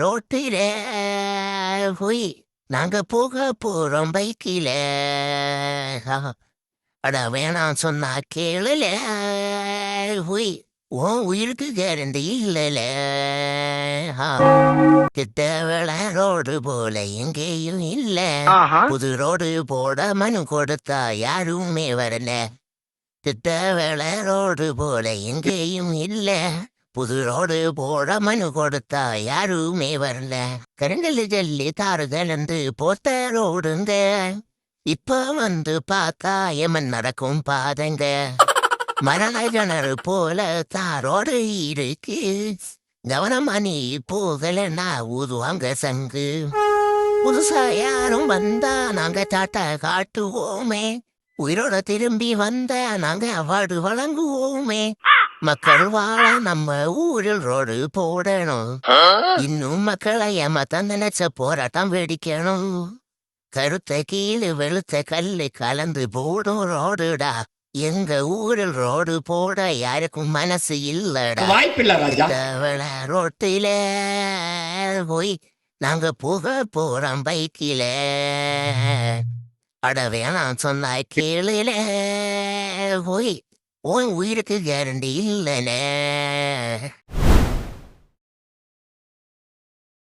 ரோட்டில போய் நாங்க போக போறோம் பைக்கில. அட வேணாம் சொன்னா கேளுல போய் உன் உயிருக்கு கேரண்டி இல்லல. கிட்ட வேள ரோடு போல எங்கேயும் இல்ல. புது ரோடு போட மனு கொடுத்தா யாருமே வரல. திட்ட வேள ரோடு போல எங்கேயும் இல்ல. புது ரோடு போட மனு கொடுத்தா யாருமே வரல. கருங்கல் ஜல்லி தாறு கலந்து போத்த ரோடுங்க. இப்ப வந்து பார்த்தா எமன் நடக்கும் பாதங்க. மரண கிணறு போல தாரோடு இருக்கு. கவனமா நீ போகலன்னா ஊதுவாங்க சங்கு. புதுசா யாரும் வந்தா நாங்க தாட்டா காட்டுவோமே. உயிரோட திரும்பி வந்த நாங்க அவார்டு வழங்குவோமே. மக்கள் வாழ நம்ம ஊரில் ரோடு போடணும். இன்னும் மக்களை ஏமாத்த நினைச்ச போராட்டம் வெடிக்கணும். கருத்த கீழே வெளுத்த கல்லு கலந்து போடும் ரோடுடா. எங்க ஊரில் ரோடு போட யாருக்கும் மனசு இல்லடா. வாய்ப்பில்லை ராஜா. ரோட்டில போய் நாங்க போக போறோம் பைக்கில. அட வேணாம் சொன்னா கேளுல போய் உன் உயிருக்கு கேரண்டி இல்லைனே.